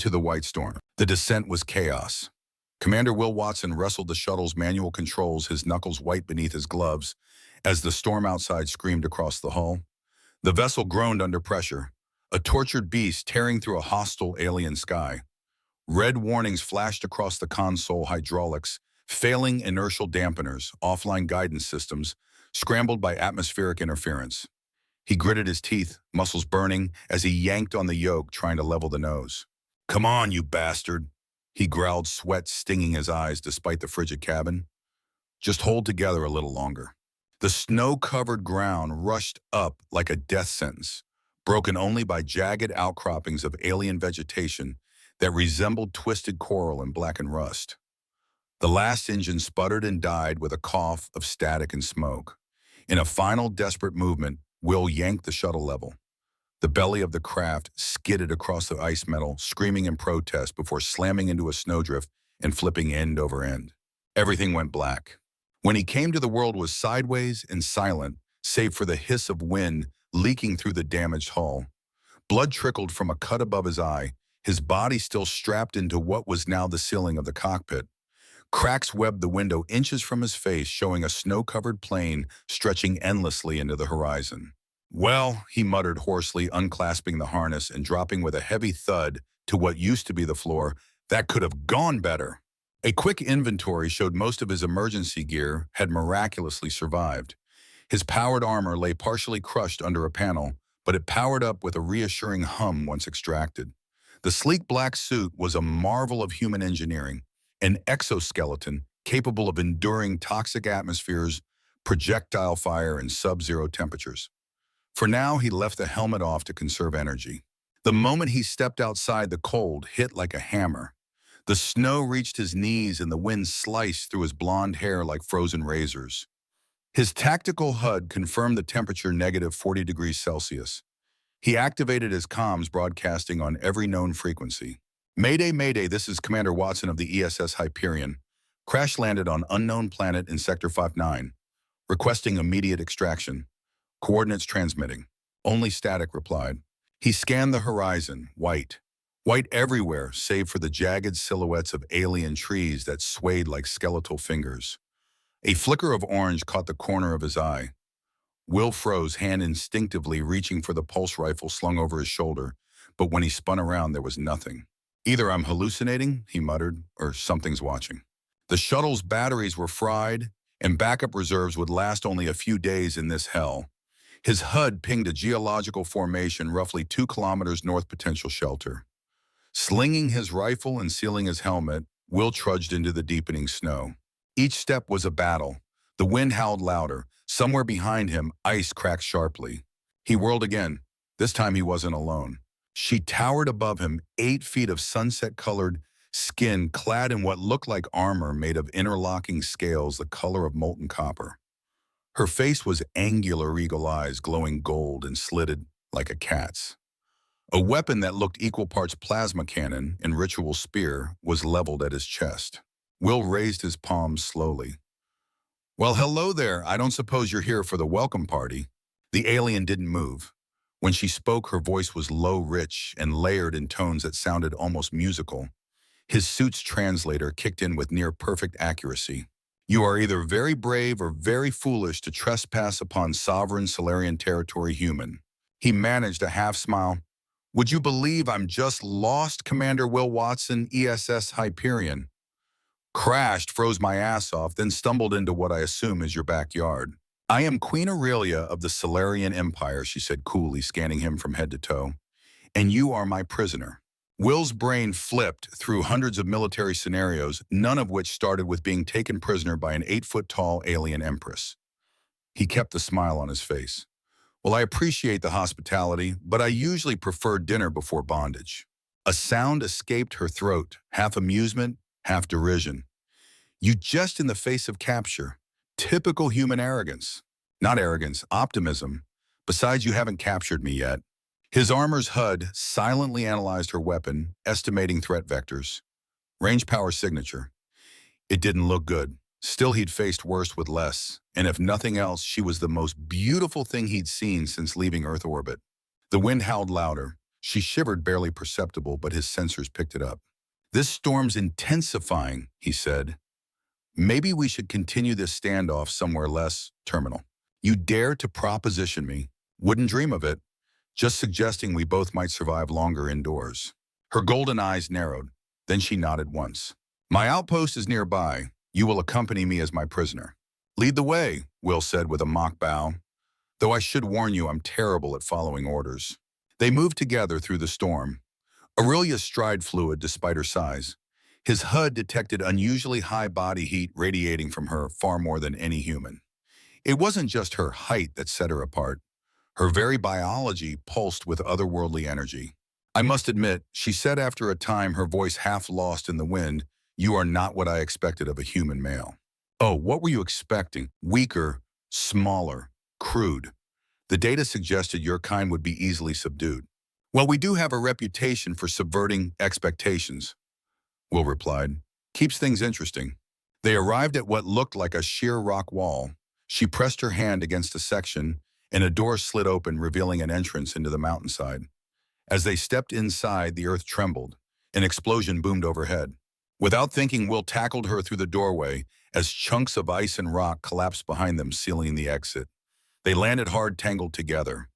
into the white storm. The descent was chaos. Commander Will Watson wrestled the shuttle's manual controls, his knuckles white beneath his gloves, as the storm outside screamed across the hull. The vessel groaned under pressure, a tortured beast tearing through a hostile alien sky. Red warnings flashed across the console hydraulics, failing inertial dampeners, offline guidance systems, scrambled by atmospheric interference. He gritted his teeth, muscles burning, as he yanked on the yoke, trying to level the nose. "Come on, you bastard," he growled, sweat stinging his eyes despite the frigid cabin. "Just hold together a little longer." The snow-covered ground rushed up like a death sentence, broken only by jagged outcroppings of alien vegetation that resembled twisted coral and blackened rust. The last engine sputtered and died with a cough of static and smoke. In a final desperate movement, Will yanked the shuttle level. The belly of the craft skidded across the ice metal, screaming in protest before slamming into a snowdrift and flipping end over end. Everything went black. When he came to, the world was sideways and silent, save for the hiss of wind leaking through the damaged hull. Blood trickled from a cut above his eye, his body still strapped into what was now the ceiling of the cockpit. Cracks webbed the window inches from his face, showing a snow-covered plain stretching endlessly into the horizon. "Well," he muttered hoarsely, unclasping the harness and dropping with a heavy thud to what used to be the floor, "that could have gone better." A quick inventory showed most of his emergency gear had miraculously survived. His powered armor lay partially crushed under a panel, but it powered up with a reassuring hum once extracted. The sleek black suit was a marvel of human engineering, an exoskeleton capable of enduring toxic atmospheres, projectile fire, and sub-zero temperatures. For now, he left the helmet off to conserve energy. The moment he stepped outside, the cold hit like a hammer. The snow reached his knees and the wind sliced through his blonde hair like frozen razors. His tactical HUD confirmed the temperature -40 degrees Celsius. He activated his comms, broadcasting on every known frequency. "Mayday, Mayday, this is Commander Watson of the ESS Hyperion. Crash landed on unknown planet in Sector 59. Requesting immediate extraction. Coordinates transmitting." Only static replied. He scanned the horizon, white. White everywhere, save for the jagged silhouettes of alien trees that swayed like skeletal fingers. A flicker of orange caught the corner of his eye. Will froze, hand instinctively reaching for the pulse rifle slung over his shoulder, but when he spun around, there was nothing. "Either I'm hallucinating," he muttered, "or something's watching." The shuttle's batteries were fried, and backup reserves would last only a few days in this hell. His HUD pinged a geological formation roughly 2 kilometers north potential shelter. Slinging his rifle and sealing his helmet, Will trudged into the deepening snow. Each step was a battle. The wind howled louder. Somewhere behind him, ice cracked sharply. He whirled again. This time he wasn't alone. She towered above him, 8 feet of sunset-colored skin clad in what looked like armor made of interlocking scales the color of molten copper. Her face was angular, eagle eyes glowing gold and slitted like a cat's. A weapon that looked equal parts plasma cannon and ritual spear was leveled at his chest. Will raised his palms slowly. "Well, hello there. I don't suppose you're here for the welcome party." The alien didn't move. When she spoke, her voice was low, rich, and layered in tones that sounded almost musical. His suit's translator kicked in with near-perfect accuracy. "You are either very brave or very foolish to trespass upon sovereign Solarian territory, human." He managed a half-smile. "Would you believe I'm just lost, Commander Will Watson, ESS Hyperion? Crashed, froze my ass off, then stumbled into what I assume is your backyard." "I am Queen Aurelia of the Solarian Empire," she said coolly, scanning him from head to toe. "And you are my prisoner." Will's brain flipped through hundreds of military scenarios, none of which started with being taken prisoner by an 8-foot-tall alien empress. He kept the smile on his face. "Well, I appreciate the hospitality, but I usually prefer dinner before bondage." A sound escaped her throat, half amusement, half derision. "You just in the face of capture. Typical human arrogance." "Not arrogance, optimism. Besides, you haven't captured me yet." His armor's HUD silently analyzed her weapon, estimating threat vectors. Range power signature. It didn't look good. Still, he'd faced worse with less, and if nothing else, she was the most beautiful thing he'd seen since leaving Earth orbit. The wind howled louder. She shivered, barely perceptible, but his sensors picked it up. "This storm's intensifying," he said. "Maybe we should continue this standoff somewhere less terminal." "You dare to proposition me? Wouldn't dream of it. Just suggesting we both might survive longer indoors." Her golden eyes narrowed. Then she nodded once. "My outpost is nearby. You will accompany me as my prisoner." "Lead the way," Will said with a mock bow. "Though I should warn you, I'm terrible at following orders." They moved together through the storm. Aurelia's stride fluid despite her size. His HUD detected unusually high body heat radiating from her far more than any human. It wasn't just her height that set her apart. Her very biology pulsed with otherworldly energy. "I must admit," she said after a time, her voice half lost in the wind, "you are not what I expected of a human male." "Oh, what were you expecting?" "Weaker, smaller, crude. The data suggested your kind would be easily subdued." "Well, we do have a reputation for subverting expectations," Will replied. "Keeps things interesting." They arrived at what looked like a sheer rock wall. She pressed her hand against a section, and a door slid open, revealing an entrance into the mountainside. As they stepped inside, the earth trembled. An explosion boomed overhead. Without thinking, Will tackled her through the doorway as chunks of ice and rock collapsed behind them, sealing the exit. They landed hard, tangled together,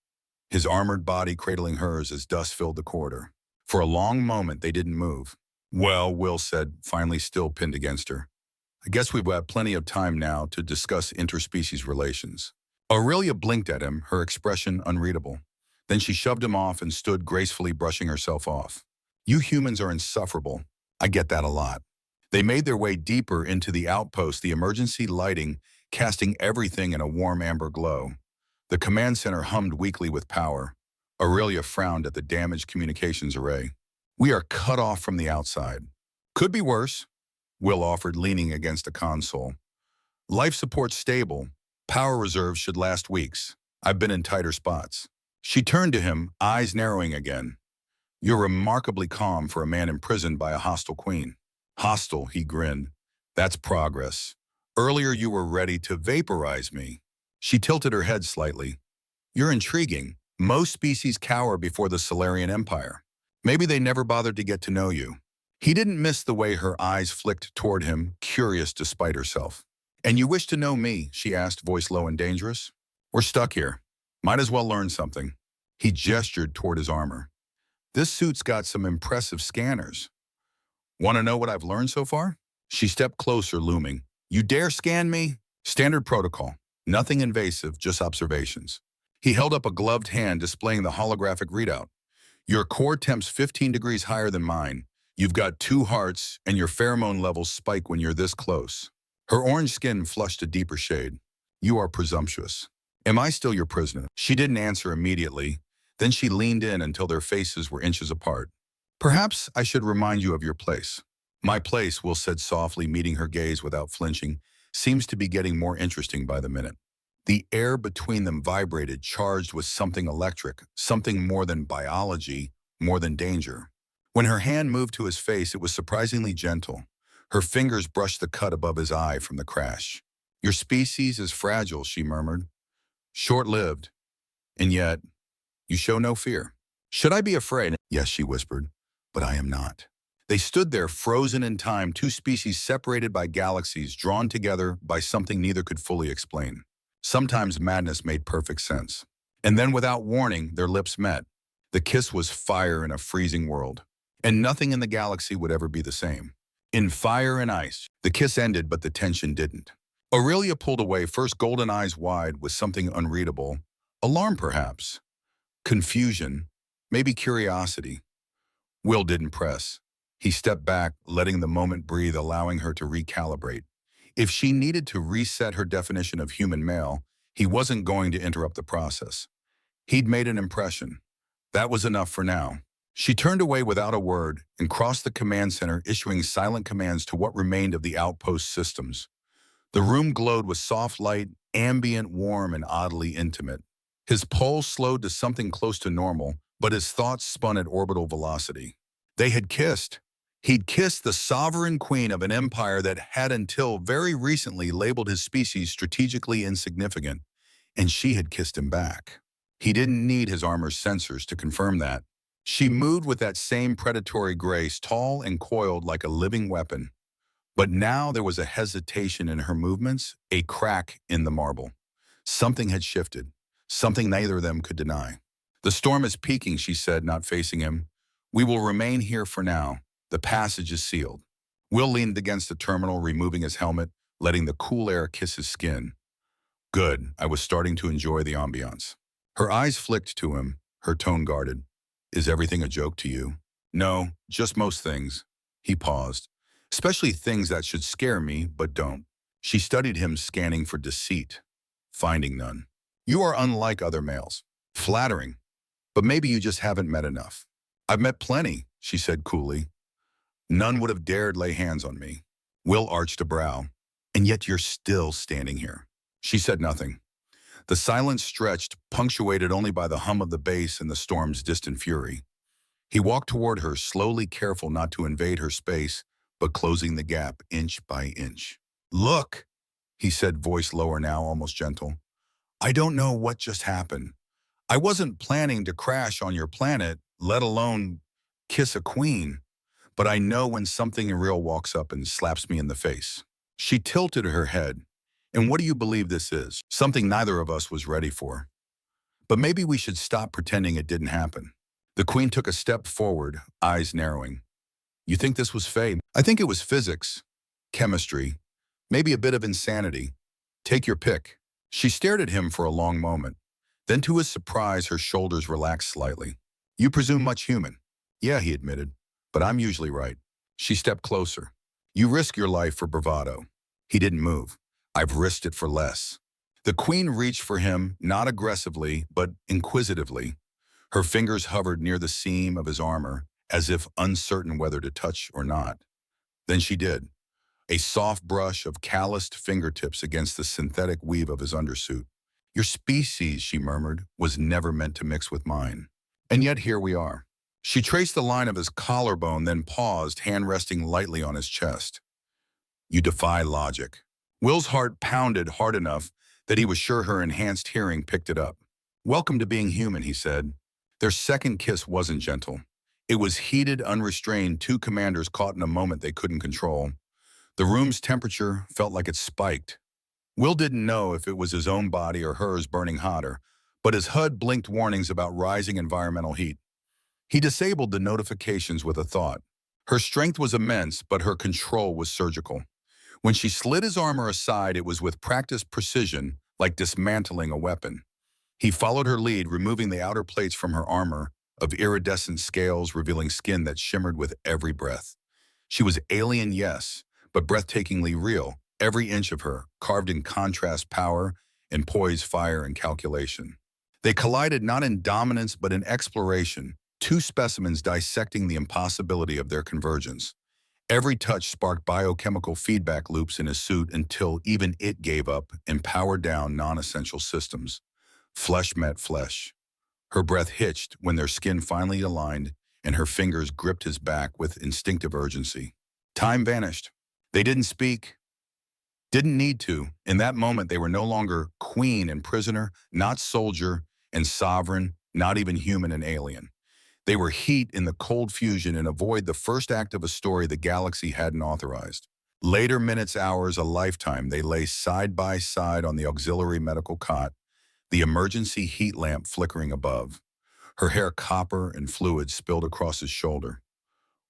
his armored body cradling hers as dust filled the corridor. For a long moment, they didn't move. "Well," Will said, finally still pinned against her, "I guess we've got plenty of time now to discuss interspecies relations." Aurelia blinked at him, her expression unreadable. Then she shoved him off and stood gracefully, brushing herself off. "You humans are insufferable. I get that a lot." They made their way deeper into the outpost, the emergency lighting casting everything in a warm amber glow. The command center hummed weakly with power. Aurelia frowned at the damaged communications array. "We are cut off from the outside." "Could be worse," Will offered, leaning against a console. "Life support's stable. Power reserves should last weeks. I've been in tighter spots." She turned to him, eyes narrowing again. "You're remarkably calm for a man imprisoned by a hostile queen." "Hostile," he grinned. "That's progress. Earlier you were ready to vaporize me." She tilted her head slightly. "You're intriguing. Most species cower before the Solarian Empire. Maybe they never bothered to get to know you." He didn't miss the way her eyes flicked toward him, curious despite herself. "And you wish to know me?" she asked, voice low and dangerous. "We're stuck here. Might as well learn something." He gestured toward his armor. "This suit's got some impressive scanners. Want to know what I've learned so far?" She stepped closer, looming. "You dare scan me?" "Standard protocol. Nothing invasive, just observations." He held up a gloved hand, displaying the holographic readout. "Your core temp's 15 degrees higher than mine. You've got 2 hearts, and your pheromone levels spike when you're this close." Her orange skin flushed a deeper shade. "You are presumptuous. Am I still your prisoner?" She didn't answer immediately. Then she leaned in until their faces were inches apart. "Perhaps I should remind you of your place." "My place," Will said softly, meeting her gaze without flinching, "seems to be getting more interesting by the minute." The air between them vibrated, charged with something electric, something more than biology, more than danger. When her hand moved to his face, it was surprisingly gentle. Her fingers brushed the cut above his eye from the crash. "Your species is fragile," she murmured. "Short-lived. And yet, you show no fear." "Should I be afraid?" "Yes," she whispered, "but I am not." They stood there, frozen in time, 2 species separated by galaxies, drawn together by something neither could fully explain. Sometimes madness made perfect sense. And then, without warning, their lips met. The kiss was fire in a freezing world. And nothing in the galaxy would ever be the same. In fire and ice, the kiss ended, but the tension didn't. Aurelia pulled away, first golden eyes wide with something unreadable. Alarm, perhaps. Confusion. Maybe curiosity. Will didn't press. He stepped back, letting the moment breathe, allowing her to recalibrate. If she needed to reset her definition of human male, he wasn't going to interrupt the process. He'd made an impression. That was enough for now. She turned away without a word and crossed the command center, issuing silent commands to what remained of the outpost systems. The room glowed with soft light, ambient, warm, and oddly intimate. His pulse slowed to something close to normal, but his thoughts spun at orbital velocity. They had kissed. He'd kissed the sovereign queen of an empire that had until very recently labeled his species strategically insignificant, and she had kissed him back. He didn't need his armor's sensors to confirm that. She moved with that same predatory grace, tall and coiled like a living weapon. But now there was a hesitation in her movements, a crack in the marble. Something had shifted, something neither of them could deny. The storm is peaking, she said, not facing him. We will remain here for now. The passage is sealed. Will leaned against the terminal, removing his helmet, letting the cool air kiss his skin. Good, I was starting to enjoy the ambiance. Her eyes flicked to him, her tone guarded. Is everything a joke to you? No, just most things. He paused. Especially things that should scare me, but don't. She studied him, scanning for deceit, finding none. You are unlike other males. Flattering. But maybe you just haven't met enough. I've met plenty, she said coolly. None would have dared lay hands on me. Will arched a brow. And yet you're still standing here. She said nothing. The silence stretched, punctuated only by the hum of the bass and the storm's distant fury. He walked toward her, slowly, careful not to invade her space, but closing the gap inch by inch. Look, he said, voice lower now, almost gentle. I don't know what just happened. I wasn't planning to crash on your planet, let alone kiss a queen. But I know when something real walks up and slaps me in the face. She tilted her head. And what do you believe this is? Something neither of us was ready for. But maybe we should stop pretending it didn't happen. The queen took a step forward, eyes narrowing. You think this was fate? I think it was physics, chemistry, maybe a bit of insanity. Take your pick. She stared at him for a long moment. Then to his surprise, her shoulders relaxed slightly. You presume much human. Yeah, he admitted, but I'm usually right. She stepped closer. You risk your life for bravado. He didn't move. I've risked it for less. The queen reached for him, not aggressively, but inquisitively. Her fingers hovered near the seam of his armor, as if uncertain whether to touch or not. Then she did. A soft brush of calloused fingertips against the synthetic weave of his undersuit. Your species, she murmured, was never meant to mix with mine. And yet here we are. She traced the line of his collarbone, then paused, hand resting lightly on his chest. You defy logic. Will's heart pounded hard enough that he was sure her enhanced hearing picked it up. Welcome to being human, he said. Their second kiss wasn't gentle. It was heated, unrestrained, two commanders caught in a moment they couldn't control. The room's temperature felt like it spiked. Will didn't know if it was his own body or hers burning hotter, but his HUD blinked warnings about rising environmental heat. He disabled the notifications with a thought. Her strength was immense, but her control was surgical. When she slid his armor aside, it was with practiced precision, like dismantling a weapon. He followed her lead, removing the outer plates from her armor, of iridescent scales revealing skin that shimmered with every breath. She was alien, yes, but breathtakingly real, every inch of her, carved in contrast power and poise fire and calculation. They collided not in dominance but in exploration, two specimens dissecting the impossibility of their convergence. Every touch sparked biochemical feedback loops in his suit until even it gave up and powered down non-essential systems. Flesh met flesh. Her breath hitched when their skin finally aligned and her fingers gripped his back with instinctive urgency. Time vanished. They didn't speak, didn't need to. In that moment, they were no longer queen and prisoner, not soldier and sovereign, not even human and alien. They were heat in the cold fusion and a void, the first act of a story the galaxy hadn't authorized. Later minutes, hours, a lifetime, they lay side by side on the auxiliary medical cot, the emergency heat lamp flickering above. Her hair copper and fluid spilled across his shoulder.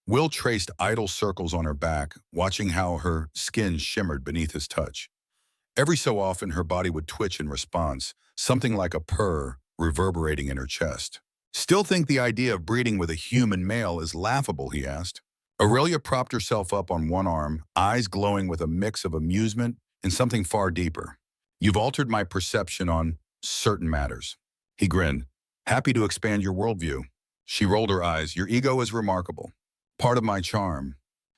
Will traced idle circles on her back, watching how her skin shimmered beneath his touch. Every so often, her body would twitch in response, something like a purr reverberating in her chest. Still think the idea of breeding with a human male is laughable, he asked. Aurelia propped herself up on one arm, eyes glowing with a mix of amusement and something far deeper. You've altered my perception on certain matters. He grinned. Happy to expand your worldview. She rolled her eyes. Your ego is remarkable. Part of my charm.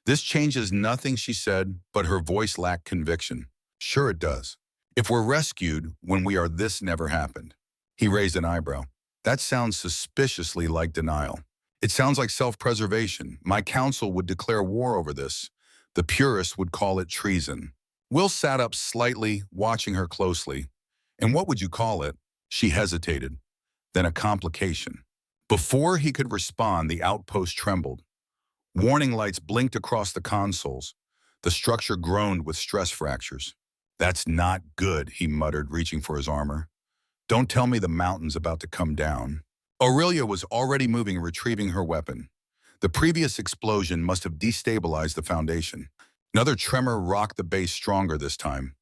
This changes nothing, she said, but her voice lacked conviction. Sure it does. If we're rescued when we are, this never happened. He raised an eyebrow. That sounds suspiciously like denial. It sounds like self-preservation. My council would declare war over this. The purists would call it treason. Will sat up slightly, watching her closely. And what would you call it? She hesitated. Then a complication. Before he could respond, the outpost trembled. Warning lights blinked across the consoles. The structure groaned with stress fractures. "That's not good," he muttered, reaching for his armor. "Don't tell me the mountain's about to come down." Aurelia was already moving, retrieving her weapon. The previous explosion must have destabilized the foundation. Another tremor rocked the base, stronger this time.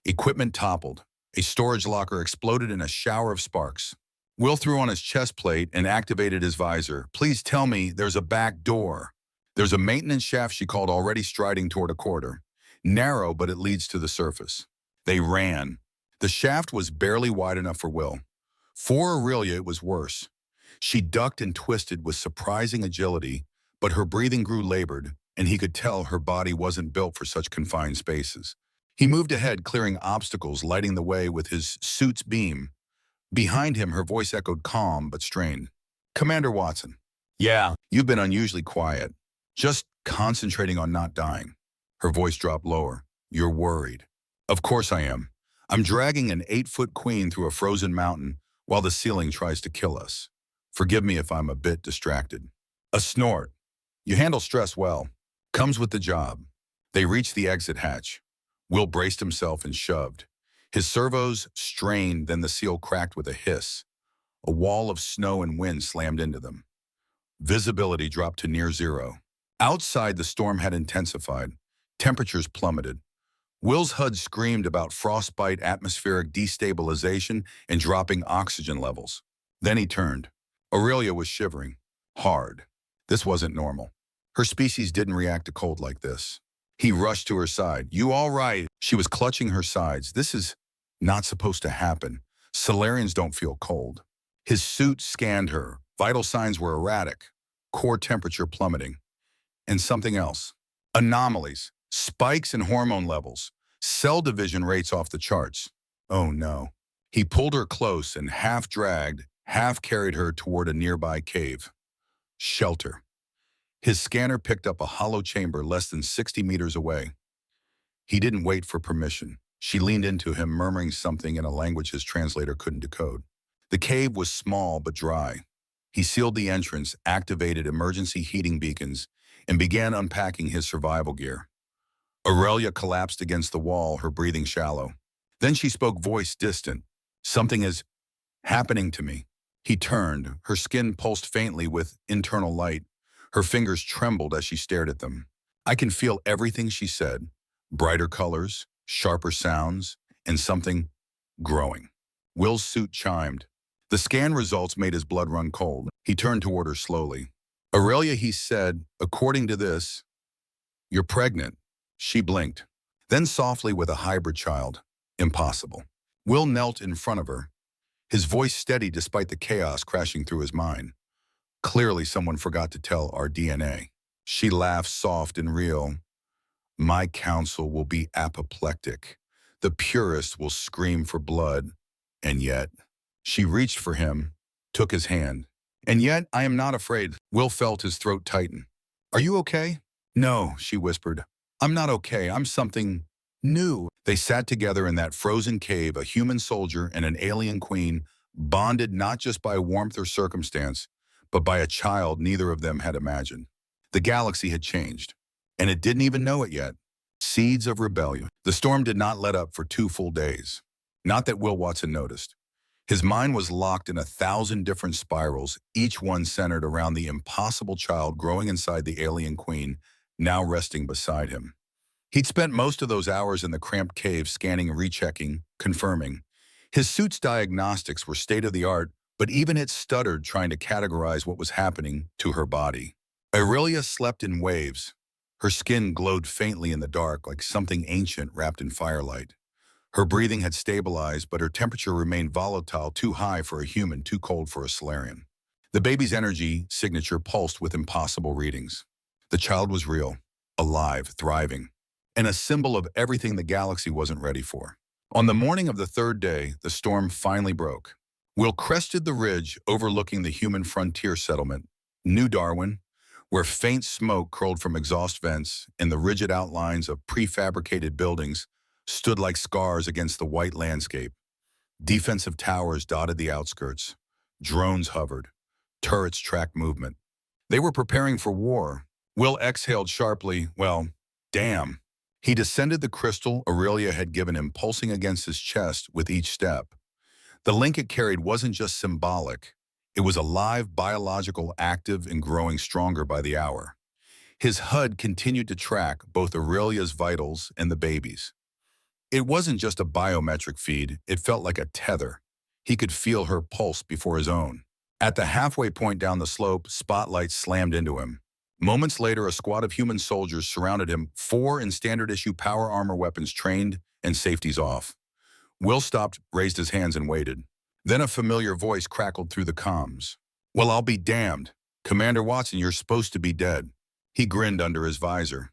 Equipment toppled. A storage locker exploded in a shower of sparks. Will threw on his chest plate and activated his visor. "Please tell me there's a back door." "There's a maintenance shaft," she called, already striding toward a corridor. "Narrow, but it leads to the surface." They ran. The shaft was barely wide enough for Will. For Aurelia, it was worse. She ducked and twisted with surprising agility, but her breathing grew labored, and he could tell her body wasn't built for such confined spaces. He moved ahead, clearing obstacles, lighting the way with his suit's beam. Behind him, her voice echoed calm but strained. "Commander Watson." "Yeah, you've been unusually quiet. Just concentrating on not dying." Her voice dropped lower. "You're worried." "Of course I am. I'm dragging an 8-foot queen through a frozen mountain while the ceiling tries to kill us. Forgive me if I'm a bit distracted." A snort. "You handle stress well. Comes with the job." They reached the exit hatch. Will braced himself and shoved. His servos strained, then the seal cracked with a hiss. A wall of snow and wind slammed into them. Visibility dropped to near zero. Outside, the storm had intensified. Temperatures plummeted. Will's HUD screamed about frostbite, atmospheric destabilization, and dropping oxygen levels. Then he turned. Aurelia was shivering. Hard. This wasn't normal. Her species didn't react to cold like this. He rushed to her side. "You all right?" She was clutching her sides. "This is not supposed to happen. Solarians don't feel cold." His suit scanned her. Vital signs were erratic. Core temperature plummeting. And something else. Anomalies. Spikes in hormone levels. Cell division rates off the charts. Oh no. He pulled her close and half dragged, half carried her toward a nearby cave. Shelter. His scanner picked up a hollow chamber less than 60 meters away. He didn't wait for permission. She leaned into him, murmuring something in a language his translator couldn't decode. The cave was small but dry. He sealed the entrance, activated emergency heating beacons, and began unpacking his survival gear. Aurelia collapsed against the wall, her breathing shallow. Then she spoke, voice distant. "Something is happening to me." He turned. Her skin pulsed faintly with internal light. Her fingers trembled as she stared at them. "I can feel everything," she said. Brighter colors, sharper sounds, and something growing. Will's suit chimed. The scan results made his blood run cold. He turned toward her slowly. "Aurelia," he said, "according to this, you're pregnant." She blinked. Then softly, with a hybrid child. "Impossible." Will knelt in front of her, his voice steady despite the chaos crashing through his mind. "Clearly someone forgot to tell our DNA." She laughed, soft and real. "My counsel will be apoplectic. The purist will scream for blood. And yet..." She reached for him, took his hand. "And yet, I am not afraid." Will felt his throat tighten. "Are you okay?" "No," she whispered. "I'm not okay. I'm something new." They sat together in that frozen cave, a human soldier and an alien queen, bonded not just by warmth or circumstance, but by a child neither of them had imagined. The galaxy had changed, and it didn't even know it yet. Seeds of rebellion. The storm did not let up for 2 full days. Not that Will Watson noticed. His mind was locked in 1,000 different spirals, each one centered around the impossible child growing inside the alien queen, now resting beside him. He'd spent most of those hours in the cramped cave scanning, rechecking, confirming. His suit's diagnostics were state-of-the-art, but even it stuttered trying to categorize what was happening to her body. Aurelia slept in waves. Her skin glowed faintly in the dark like something ancient wrapped in firelight. Her breathing had stabilized, but her temperature remained volatile, too high for a human, too cold for a Solarian. The baby's energy signature pulsed with impossible readings. The child was real, alive, thriving, and a symbol of everything the galaxy wasn't ready for. On the morning of the 3rd day, the storm finally broke. Will crested the ridge overlooking the human frontier settlement, New Darwin, where faint smoke curled from exhaust vents and the rigid outlines of prefabricated buildings stood like scars against the white landscape. Defensive towers dotted the outskirts. Drones hovered. Turrets tracked movement. They were preparing for war. Will exhaled sharply. Well, damn. He descended the crystal Aurelia had given him, pulsing against his chest with each step. The link it carried wasn't just symbolic. It was alive, biological, active, and growing stronger by the hour. His HUD continued to track both Aurelia's vitals and the baby's. It wasn't just a biometric feed, it felt like a tether. He could feel her pulse before his own. At the halfway point down the slope, spotlights slammed into him. Moments later, a squad of human soldiers surrounded him, 4 in standard-issue power armor weapons trained and safeties off. Will stopped, raised his hands, and waited. Then a familiar voice crackled through the comms. Well, I'll be damned. Commander Watson, you're supposed to be dead. He grinned under his visor.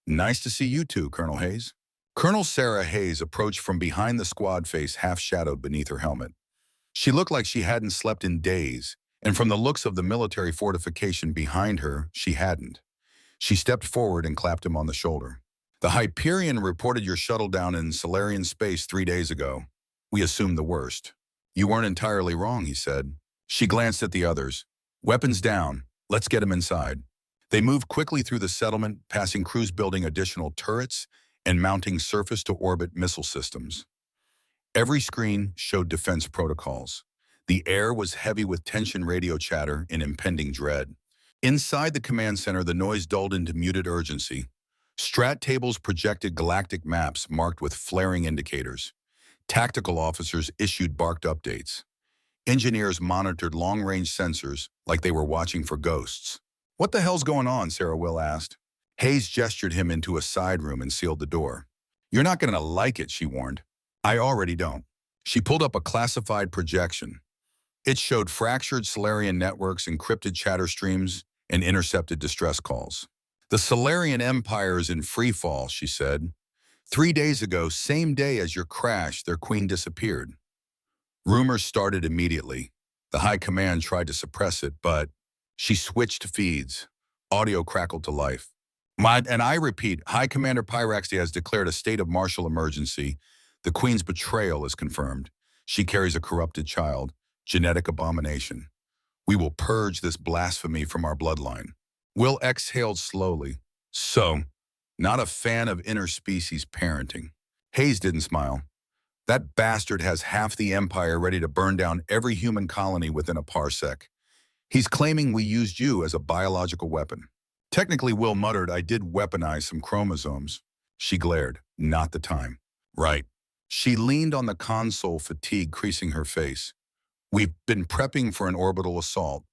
Nice to see you too, Colonel Hayes. Colonel Sarah Hayes approached from behind the squad, face half-shadowed beneath her helmet. She looked like she hadn't slept in days, and from the looks of the military fortification behind her, she hadn't. She stepped forward and clapped him on the shoulder. The Hyperion reported your shuttle down in Solarian space 3 days ago. We assumed the worst. You weren't entirely wrong, he said. She glanced at the others. Weapons down. Let's get him inside. They moved quickly through the settlement, passing crews building additional turrets and mounting surface-to-orbit missile systems. Every screen showed defense protocols. The air was heavy with tension radio chatter and impending dread. Inside the command center, the noise dulled into muted urgency. Strat tables projected galactic maps marked with flaring indicators. Tactical officers issued barked updates. Engineers monitored long-range sensors like they were watching for ghosts. What the hell's going on? Sarah Will asked. Hayes gestured him into a side room and sealed the door. You're not going to like it, she warned. I already don't. She pulled up a classified projection. It showed fractured Solarian networks, encrypted chatter streams, and intercepted distress calls. The Solarian Empire is in free fall, she said. 3 days ago, same day as your crash, their queen disappeared. Rumors started immediately. The High Command tried to suppress it, but she switched feeds. Audio crackled to life. And I repeat, High Commander Pyraxia has declared a state of martial emergency. The Queen's betrayal is confirmed. She carries a corrupted child, genetic abomination. We will purge this blasphemy from our bloodline. Will exhaled slowly. So, not a fan of interspecies parenting. Hayes didn't smile. That bastard has half the Empire ready to burn down every human colony within a parsec. He's claiming we used you as a biological weapon. Technically, Will muttered, I did weaponize some chromosomes. She glared. Not the time. Right. She leaned on the console, fatigue creasing her face. We've been prepping for an orbital assault.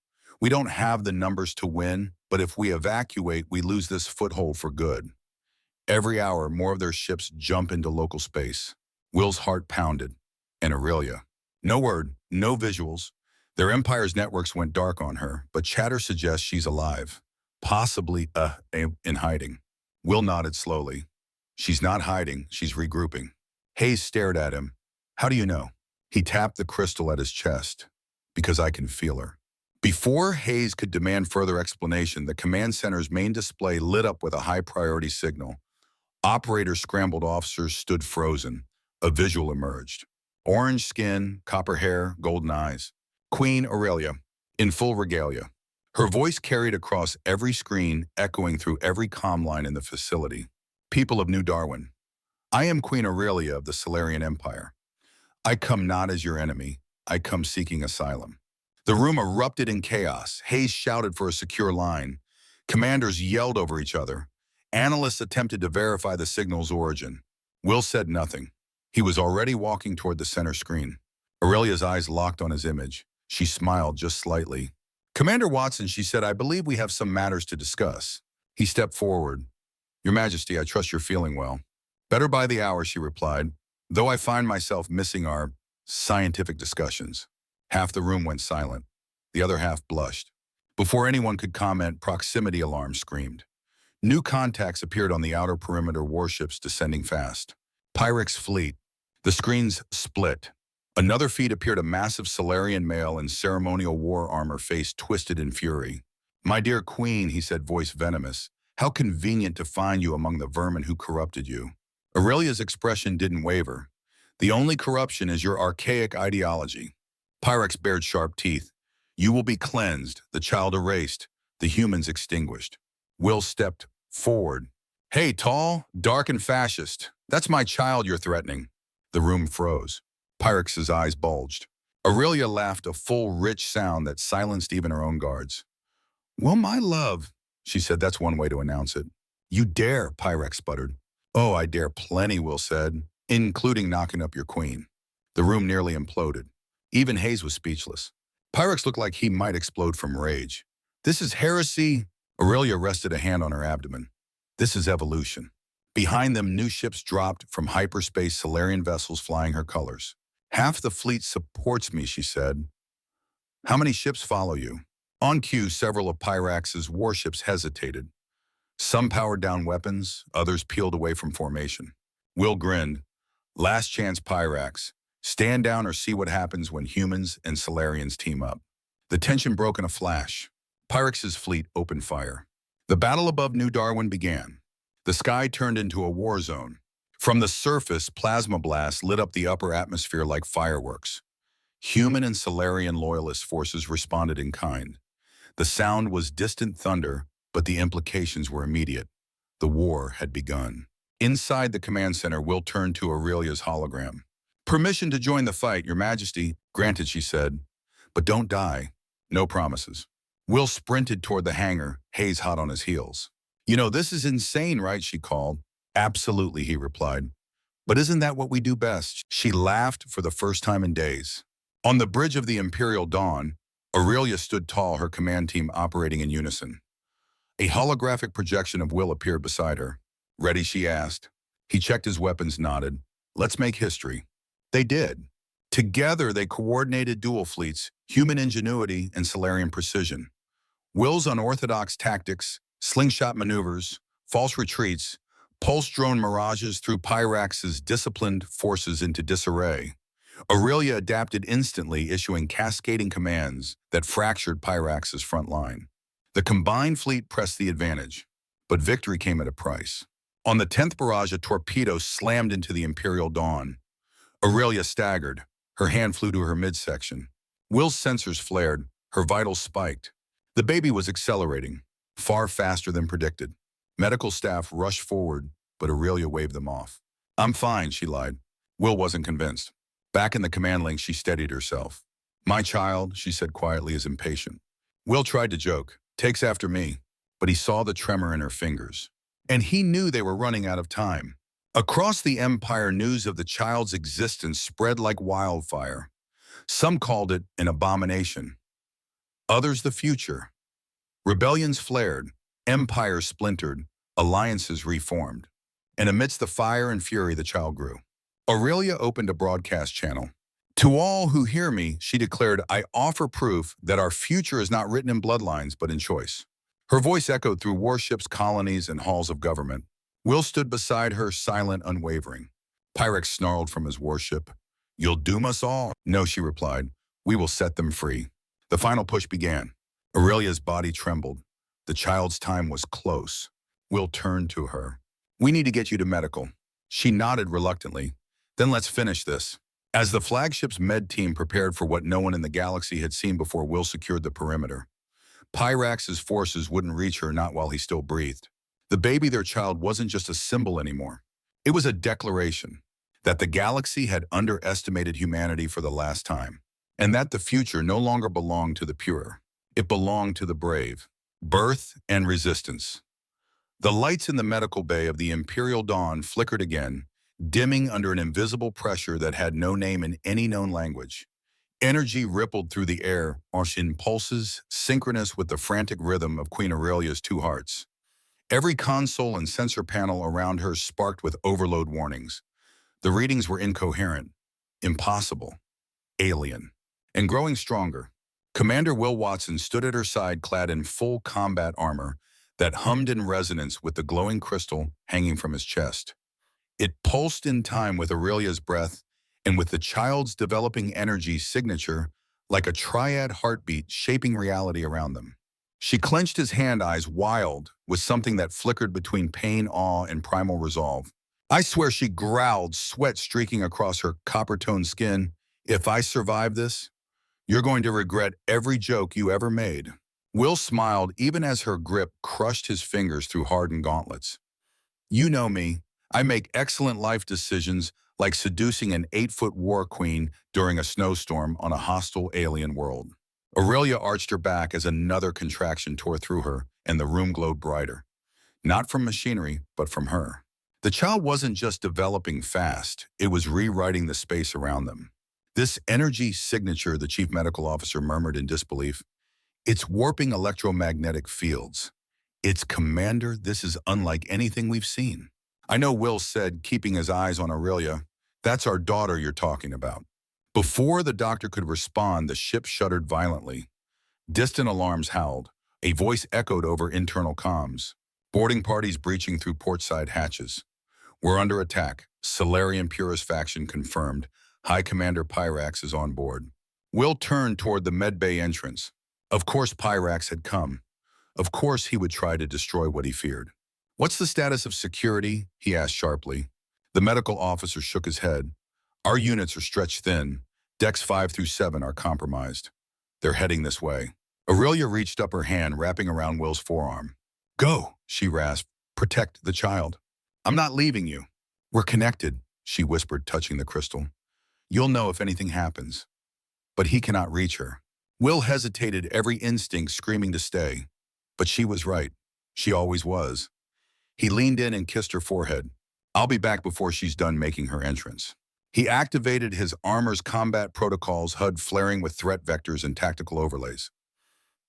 We don't have the numbers to win, but if we evacuate, we lose this foothold for good. Every hour, more of their ships jump into local space. Will's heart pounded. And Aurelia. No word, no visuals. Their Empire's networks went dark on her, but chatter suggests she's alive. Possibly, in hiding. Will nodded slowly. She's not hiding, she's regrouping. Hayes stared at him. How do you know? He tapped the crystal at his chest. Because I can feel her. Before Hayes could demand further explanation, the command center's main display lit up with a high-priority signal. Operators scrambled, officers stood frozen. A visual emerged. Orange skin, copper hair, golden eyes. Queen Aurelia, in full regalia. Her voice carried across every screen, echoing through every comm line in the facility. People of New Darwin, I am Queen Aurelia of the Solarian Empire. I come not as your enemy. I come seeking asylum. The room erupted in chaos. Hayes shouted for a secure line. Commanders yelled over each other. Analysts attempted to verify the signal's origin. Will said nothing. He was already walking toward the center screen. Aurelia's eyes locked on his image. She smiled just slightly. Commander Watson, she said, I believe we have some matters to discuss. He stepped forward. Your Majesty, I trust you're feeling well. Better by the hour, she replied, though I find myself missing our scientific discussions. Half the room went silent. The other half blushed. Before anyone could comment, proximity alarms screamed. New contacts appeared on the outer perimeter, warships descending fast. Pyrex fleet. The screens split. Another feed appeared, a massive Solarian male in ceremonial war armor, face twisted in fury. My dear Queen, he said, voice venomous, how convenient to find you among the vermin who corrupted you. Aurelia's expression didn't waver. The only corruption is your archaic ideology. Pyrex bared sharp teeth. You will be cleansed, the child erased, the humans extinguished. Will stepped forward. Hey, tall, dark, and fascist. That's my child you're threatening. The room froze. Pyrex's eyes bulged. Aurelia laughed a full, rich sound that silenced even her own guards. Well, my love, she said, that's one way to announce it. You dare, Pyrex sputtered. Oh, I dare plenty, Will said, including knocking up your queen. The room nearly imploded. Even Hayes was speechless. Pyrex looked like he might explode from rage. This is heresy. Aurelia rested a hand on her abdomen. This is evolution. Behind them, new ships dropped from hyperspace Solarian vessels flying her colors. Half the fleet supports me, she said. How many ships follow you? On cue, several of Pyrax's warships hesitated. Some powered down weapons, others peeled away from formation. Will grinned. Last chance, Pyrax. Stand down or see what happens when humans and Solarians team up. The tension broke in a flash. Pyrax's fleet opened fire. The battle above New Darwin began. The sky turned into a war zone. From the surface, plasma blasts lit up the upper atmosphere like fireworks. Human and Solarian loyalist forces responded in kind. The sound was distant thunder, but the implications were immediate. The war had begun. Inside the command center, Will turned to Aurelia's hologram. Permission to join the fight, Your Majesty. Granted, she said. But don't die. No promises. Will sprinted toward the hangar, Hayes hot on his heels. You know, this is insane, right? She called. Absolutely, he replied. But isn't that what we do best? She laughed for the first time in days. On the bridge of the Imperial Dawn, Aurelia stood tall, her command team operating in unison. A holographic projection of Will appeared beside her. Ready, she asked. He checked his weapons, nodded. Let's make history. They did. Together, they coordinated dual fleets, human ingenuity and Solarian precision. Will's unorthodox tactics, slingshot maneuvers, false retreats, pulse drone mirages threw Pyrax's disciplined forces into disarray. Aurelia adapted instantly, issuing cascading commands that fractured Pyrax's front line. The combined fleet pressed the advantage, but victory came at a price. On the 10th barrage, a torpedo slammed into the Imperial Dawn. Aurelia staggered. Her hand flew to her midsection. Will's sensors flared. Her vitals spiked. The baby was accelerating, far faster than predicted. Medical staff rushed forward, but Aurelia waved them off. I'm fine, she lied. Will wasn't convinced. Back in the command link, she steadied herself. My child, she said quietly, is impatient. Will tried to joke. Takes after me. But he saw the tremor in her fingers. And he knew they were running out of time. Across the Empire, news of the child's existence spread like wildfire. Some called it an abomination. Others the future. Rebellions flared. Empires splintered. Alliances reformed. And amidst the fire and fury, the child grew. Aurelia opened a broadcast channel. To all who hear me, she declared, I offer proof that our future is not written in bloodlines, but in choice. Her voice echoed through warships, colonies, and halls of government. Will stood beside her, silent, unwavering. Pyrex snarled from his warship. You'll doom us all? No, she replied. We will set them free. The final push began. Aurelia's body trembled. The child's time was close. Will turned to her. We need to get you to medical. She nodded reluctantly. Then let's finish this. As the flagship's med team prepared for what no one in the galaxy had seen before, Will secured the perimeter. Pyrax's forces wouldn't reach her, not while he still breathed. The baby, their child, wasn't just a symbol anymore. It was a declaration that the galaxy had underestimated humanity for the last time, and that the future no longer belonged to the pure. It belonged to the brave. Birth and resistance. The lights in the medical bay of the Imperial Dawn flickered again, dimming under an invisible pressure that had no name in any known language. Energy rippled through the air, in pulses synchronous with the frantic rhythm of Queen Aurelia's two hearts. Every console and sensor panel around her sparked with overload warnings. The readings were incoherent, impossible, alien, and growing stronger. Commander Will Watson stood at her side, clad in full combat armor that hummed in resonance with the glowing crystal hanging from his chest. It pulsed in time with Aurelia's breath and with the child's developing energy signature, like a triad heartbeat shaping reality around them. She clenched his hand, eyes wild with something that flickered between pain, awe, and primal resolve. I swear, she growled, sweat streaking across her copper-toned skin. If I survive this, You're going to regret every joke you ever made. Will smiled even as her grip crushed his fingers through hardened gauntlets. You know me. I make excellent life decisions like seducing an 8-foot war queen during a snowstorm on a hostile alien world. Aurelia arched her back as another contraction tore through her, and the room glowed brighter. Not from machinery, but from her. The child wasn't just developing fast, it was rewriting the space around them. This energy signature, the chief medical officer murmured in disbelief, it's warping electromagnetic fields. It's Commander, this is unlike anything we've seen. I know, Will said, keeping his eyes on Aurelia. That's our daughter you're talking about. Before the doctor could respond, the ship shuddered violently. Distant alarms howled. A voice echoed over internal comms. Boarding parties breaching through portside hatches. We're under attack. Solarian Purist faction confirmed. High Commander Pyrax is on board. Will turned toward the medbay entrance. Of course Pyrax had come. Of course he would try to destroy what he feared. What's the status of security? He asked sharply. The medical officer shook his head. Our units are stretched thin. Decks 5 through 7 are compromised. They're heading this way. Aurelia reached up her hand, wrapping around Will's forearm. Go, she rasped. Protect the child. I'm not leaving you. We're connected, she whispered, touching the crystal. You'll know if anything happens. But he cannot reach her. Will hesitated, every instinct screaming to stay. But she was right. She always was. He leaned in and kissed her forehead. I'll be back before she's done making her entrance. He activated his armor's combat protocols, HUD flaring with threat vectors and tactical overlays.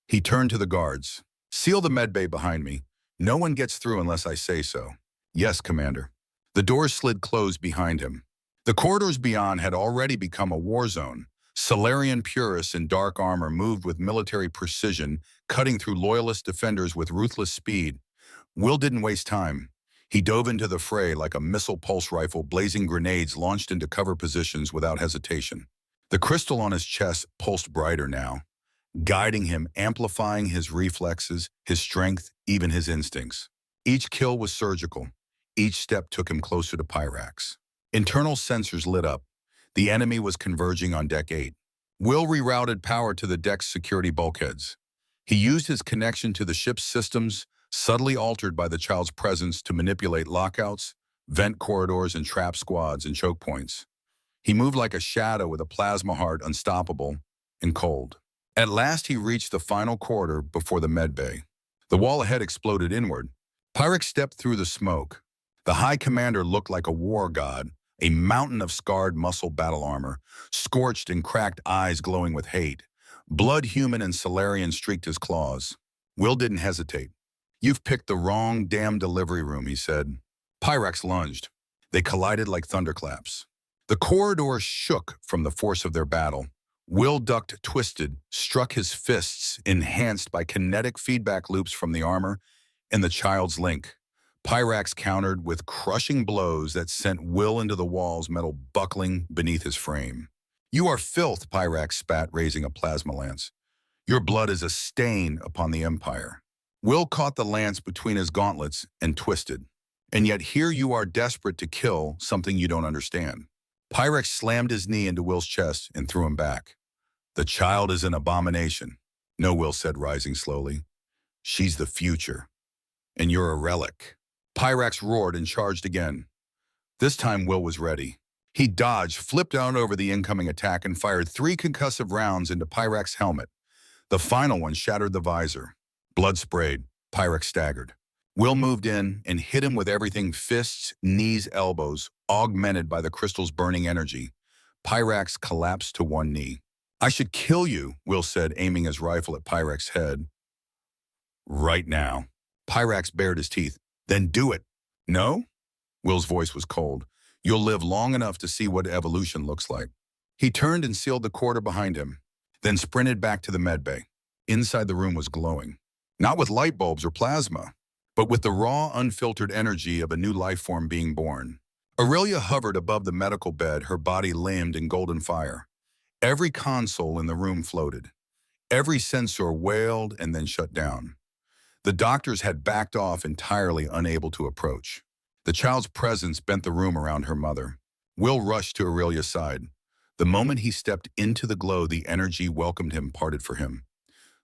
He turned to the guards. Seal the medbay behind me. No one gets through unless I say so. Yes, Commander. The doors slid closed behind him. The corridors beyond had already become a war zone. Solarian purists in dark armor moved with military precision, cutting through loyalist defenders with ruthless speed. Will didn't waste time. He dove into the fray like a missile pulse rifle, blazing grenades launched into cover positions without hesitation. The crystal on his chest pulsed brighter now, guiding him, amplifying his reflexes, his strength, even his instincts. Each kill was surgical. Each step took him closer to Pyrax. Internal sensors lit up. The enemy was converging on Deck 8. Will rerouted power to the deck's security bulkheads. He used his connection to the ship's systems, subtly altered by the child's presence, to manipulate lockouts, vent corridors, and trap squads and choke points. He moved like a shadow with a plasma heart, unstoppable and cold. At last he reached the final corridor before the medbay. The wall ahead exploded inward. Pyrax stepped through the smoke. The High Commander looked like a war god, a mountain of scarred muscle battle armor, scorched and cracked eyes glowing with hate. Blood human and Solarian streaked his claws. Will didn't hesitate. You've picked the wrong damn delivery room, he said. Pyrax lunged. They collided like thunderclaps. The corridor shook from the force of their battle. Will ducked, twisted, struck his fists, enhanced by kinetic feedback loops from the armor and the child's link. Pyrax countered with crushing blows that sent Will into the walls, metal buckling beneath his frame. You are filth, Pyrax spat, raising a plasma lance. Your blood is a stain upon the Empire. Will caught the lance between his gauntlets and twisted. And yet here you are, desperate to kill something you don't understand. Pyrax slammed his knee into Will's chest and threw him back. The child is an abomination. No, Will said, rising slowly. She's the future. And you're a relic. Pyrax roared and charged again. This time Will was ready. He dodged, flipped out over the incoming attack, and fired 3 concussive rounds into Pyrax's helmet. The final one shattered the visor. Blood sprayed. Pyrax staggered. Will moved in and hit him with everything: fists, knees, elbows, augmented by the crystal's burning energy. Pyrax collapsed to one knee. I should kill you, Will said, aiming his rifle at Pyrax's head. Right now. Pyrax bared his teeth. Then do it. No? Will's voice was cold. You'll live long enough to see what evolution looks like. He turned and sealed the corridor behind him, then sprinted back to the medbay. Inside the room was glowing. Not with light bulbs or plasma, but with the raw, unfiltered energy of a new life form being born. Aurelia hovered above the medical bed, her body limned in golden fire. Every console in the room floated. Every sensor wailed and then shut down. The doctors had backed off, entirely unable to approach. The child's presence bent the room around her mother. Will rushed to Aurelia's side. The moment he stepped into the glow, the energy welcomed him parted for him.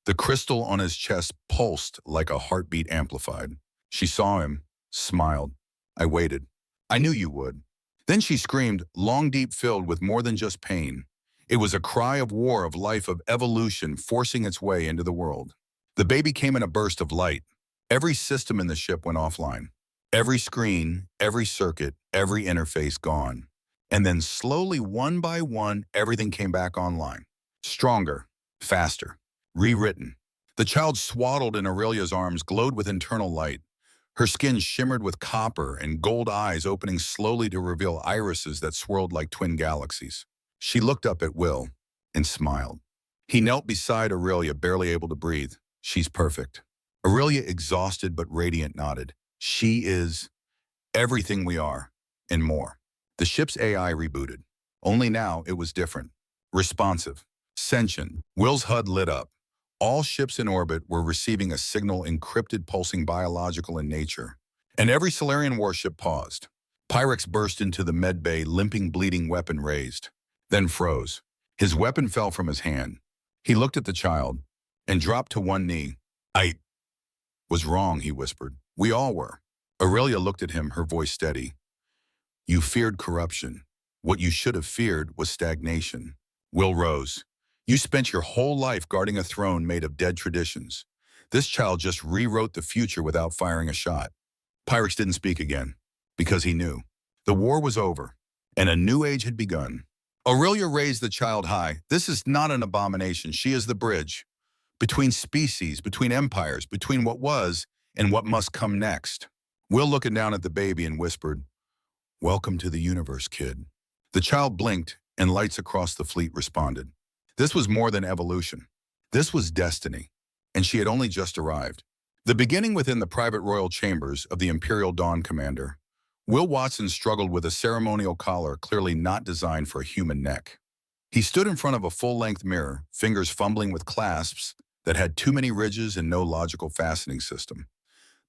The crystal on his chest pulsed like a heartbeat amplified. She saw him, smiled. I waited. I knew you would. Then she screamed, long deep filled with more than just pain. It was a cry of war, of life, of evolution forcing its way into the world. The baby came in a burst of light. Every system in the ship went offline. Every screen, every circuit, every interface gone. And then slowly, one by one, everything came back online. Stronger, faster, rewritten. The child swaddled in Aurelia's arms glowed with internal light. Her skin shimmered with copper and gold eyes opening slowly to reveal irises that swirled like twin galaxies. She looked up at Will and smiled. He knelt beside Aurelia, barely able to breathe. She's perfect. Aurelia, exhausted but radiant, nodded. She is everything we are, and more. The ship's AI rebooted. Only now it was different. Responsive. Sentient. Will's HUD lit up. All ships in orbit were receiving a signal encrypted, pulsing, biological in nature. And every Solarian warship paused. Pyrex burst into the med bay, limping, bleeding, weapon raised. Then froze. His weapon fell from his hand. He looked at the child and dropped to one knee. I was wrong, he whispered. We all were. Aurelia looked at him, her voice steady. You feared corruption. What you should have feared was stagnation. Will rose. You spent your whole life guarding a throne made of dead traditions. This child just rewrote the future without firing a shot. Pyrex didn't speak again, because he knew. The war was over, and a new age had begun. Aurelia raised the child high. This is not an abomination. She is the bridge. Between species, between empires, between what was and what must come next. Will looking down at the baby and whispered, Welcome to the universe, kid. The child blinked, and lights across the fleet responded. This was more than evolution. This was destiny, and she had only just arrived. The beginning within the private royal chambers of the Imperial Dawn Commander. Will Watson struggled with a ceremonial collar clearly not designed for a human neck. He stood in front of a full-length mirror, fingers fumbling with clasps that had too many ridges and no logical fastening system.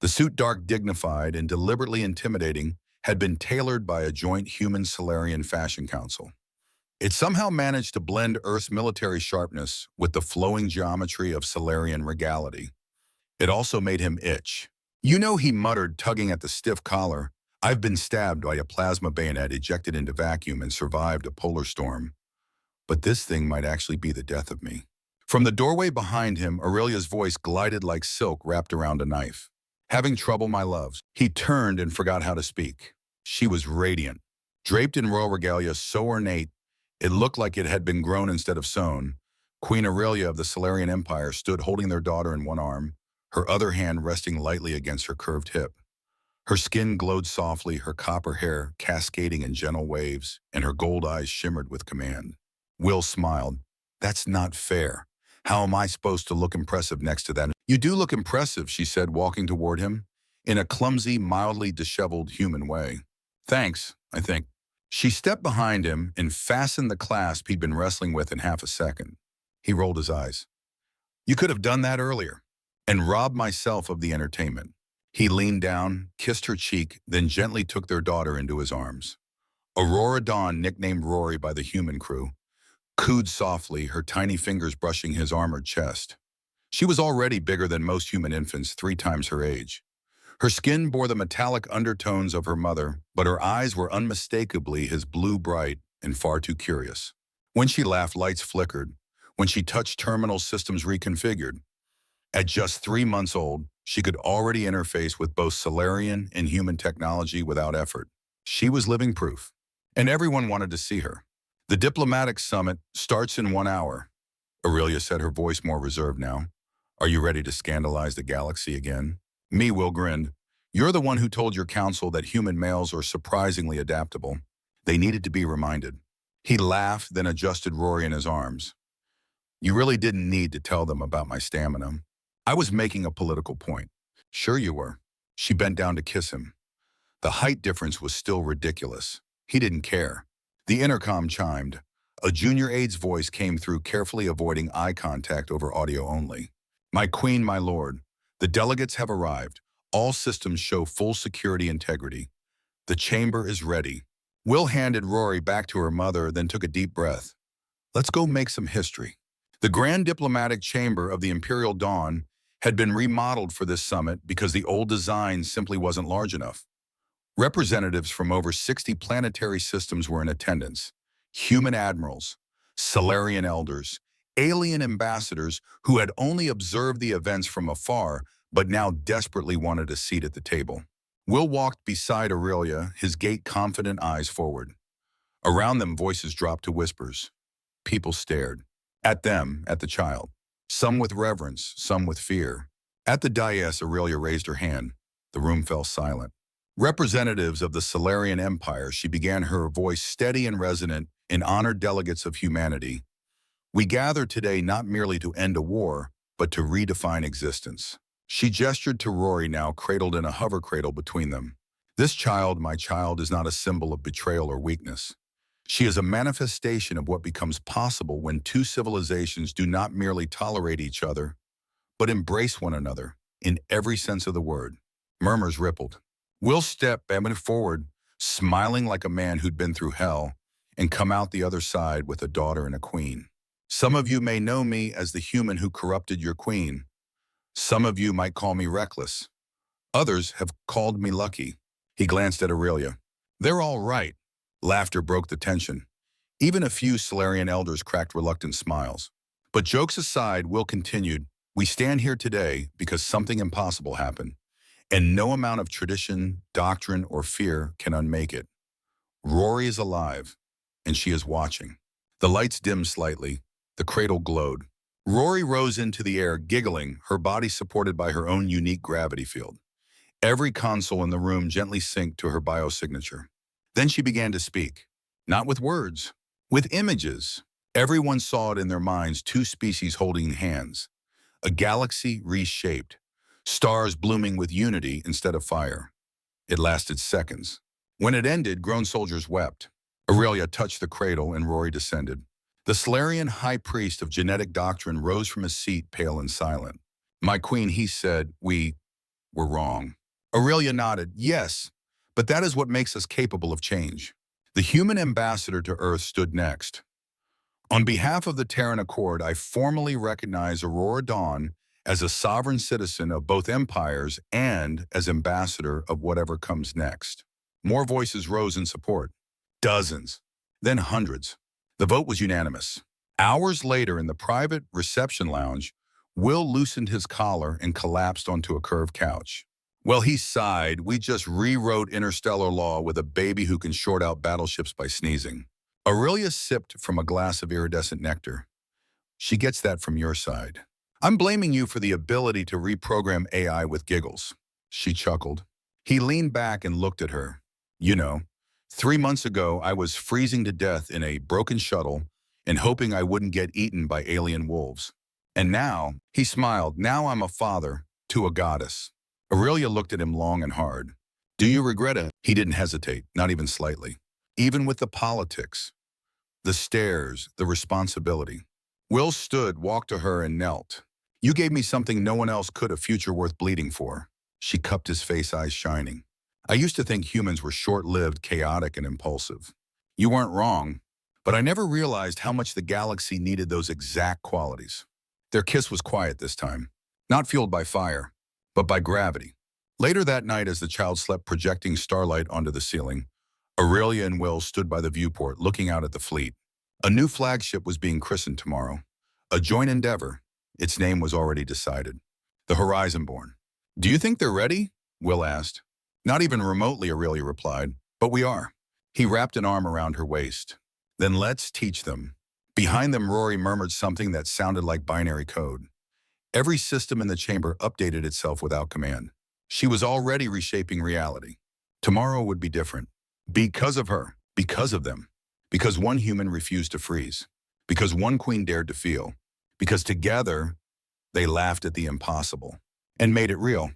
The suit, dark, dignified, and deliberately intimidating, had been tailored by a joint human-Solarian fashion council. It somehow managed to blend Earth's military sharpness with the flowing geometry of Solarian regality. It also made him itch. You know, he muttered, tugging at the stiff collar, I've been stabbed by a plasma bayonet, ejected into vacuum, and survived a polar storm. But this thing might actually be the death of me. From the doorway behind him, Aurelia's voice glided like silk wrapped around a knife. Having trouble, my loves. He turned and forgot how to speak. She was radiant, draped in royal regalia so ornate, it looked like it had been grown instead of sewn. Queen Aurelia of the Solarian Empire stood holding their daughter in one arm, her other hand resting lightly against her curved hip. Her skin glowed softly, her copper hair cascading in gentle waves, and her gold eyes shimmered with command. Will smiled. That's not fair. How am I supposed to look impressive next to that? You do look impressive, she said, walking toward him, in a clumsy, mildly disheveled human way. Thanks, I think. She stepped behind him and fastened the clasp he'd been wrestling with in half a second. He rolled his eyes. You could have done that earlier, and robbed myself of the entertainment. He leaned down, kissed her cheek, then gently took their daughter into his arms. Aurora Dawn, nicknamed Rory by the human crew, cooed softly, her tiny fingers brushing his armored chest. She was already bigger than most human infants, 3 times her age. Her skin bore the metallic undertones of her mother, but her eyes were unmistakably his blue, bright and far too curious. When she laughed, lights flickered. When she touched, terminal systems reconfigured. At just 3 months old, she could already interface with both Solarian and human technology without effort. She was living proof, and everyone wanted to see her. The diplomatic summit starts in 1 hour. Aurelia said, her voice more reserved now. Are you ready to scandalize the galaxy again? Me, Will grinned. You're the one who told your council that human males are surprisingly adaptable. They needed to be reminded. He laughed, then adjusted Rory in his arms. You really didn't need to tell them about my stamina. I was making a political point. Sure you were. She bent down to kiss him. The height difference was still ridiculous. He didn't care. The intercom chimed. A junior aide's voice came through, carefully avoiding eye contact over audio only. My queen, my lord, the delegates have arrived. All systems show full security integrity. The chamber is ready. Will handed Rory back to her mother, then took a deep breath. Let's go make some history. The Grand Diplomatic Chamber of the Imperial Dawn had been remodeled for this summit because the old design simply wasn't large enough. Representatives from over 60 planetary systems were in attendance. Human admirals, Solarian elders, alien ambassadors who had only observed the events from afar but now desperately wanted a seat at the table. Will walked beside Aurelia, his gait confident, eyes forward. Around them, voices dropped to whispers. People stared. At them, at the child. Some with reverence, some with fear. At the dais, Aurelia raised her hand. The room fell silent. Representatives of the Solarian Empire, she began, her voice steady and resonant, in honored delegates of humanity. We gather today not merely to end a war, but to redefine existence. She gestured to Rory, now cradled in a hover cradle between them. This child, my child, is not a symbol of betrayal or weakness. She is a manifestation of what becomes possible when two civilizations do not merely tolerate each other, but embrace one another, in every sense of the word. Murmurs rippled. Will stepped forward, smiling like a man who'd been through hell, and come out the other side with a daughter and a queen. Some of you may know me as the human who corrupted your queen. Some of you might call me reckless. Others have called me lucky. He glanced at Aurelia. They're all right. Laughter broke the tension. Even a few Solarian elders cracked reluctant smiles. But jokes aside, Will continued, we stand here today because something impossible happened, and no amount of tradition, doctrine, or fear can unmake it. Rory is alive, and she is watching. The lights dimmed slightly. The cradle glowed. Rory rose into the air, giggling, her body supported by her own unique gravity field. Every console in the room gently synced to her biosignature. Then she began to speak, not with words, with images. Everyone saw it in their minds, two species holding hands, a galaxy reshaped, stars blooming with unity instead of fire. It lasted seconds. When it ended, grown soldiers wept. Aurelia touched the cradle and Rory descended. The Solarian high priest of genetic doctrine rose from his seat, pale and silent. My queen, he said, we were wrong. Aurelia nodded. Yes, but that is what makes us capable of change. The human ambassador to Earth stood next. On behalf of the Terran Accord, I formally recognize Aurora Dawn as a sovereign citizen of both empires and as ambassador of whatever comes next. More voices rose in support. Dozens, then hundreds. The vote was unanimous. Hours later, in the private reception lounge, Will loosened his collar and collapsed onto a curved couch. Well, he sighed. We just rewrote interstellar law with a baby who can short out battleships by sneezing. Aurelia sipped from a glass of iridescent nectar. She gets that from your side. I'm blaming you for the ability to reprogram AI with giggles. She chuckled. He leaned back and looked at her. You know, 3 months ago, I was freezing to death in a broken shuttle and hoping I wouldn't get eaten by alien wolves. And now, he smiled, now I'm a father to a goddess. Aurelia looked at him long and hard. Do you regret it? He didn't hesitate, not even slightly. Even with the politics, the stares, the responsibility. Will stood, walked to her, and knelt. You gave me something no one else could, a future worth bleeding for. She cupped his face, eyes shining. I used to think humans were short-lived, chaotic, and impulsive. You weren't wrong, but I never realized how much the galaxy needed those exact qualities. Their kiss was quiet this time, not fueled by fire, but by gravity. Later that night, as the child slept, projecting starlight onto the ceiling, Aurelia and Will stood by the viewport, looking out at the fleet. A new flagship was being christened tomorrow, a joint endeavor. Its name was already decided. The Horizonborn. Do you think they're ready? Will asked. Not even remotely, Aurelia replied, but we are. He wrapped an arm around her waist. Then let's teach them. Behind them, Rory murmured something that sounded like binary code. Every system in the chamber updated itself without command. She was already reshaping reality. Tomorrow would be different. Because of her, because of them. Because one human refused to freeze. Because one queen dared to feel. Because together, they laughed at the impossible and made it real.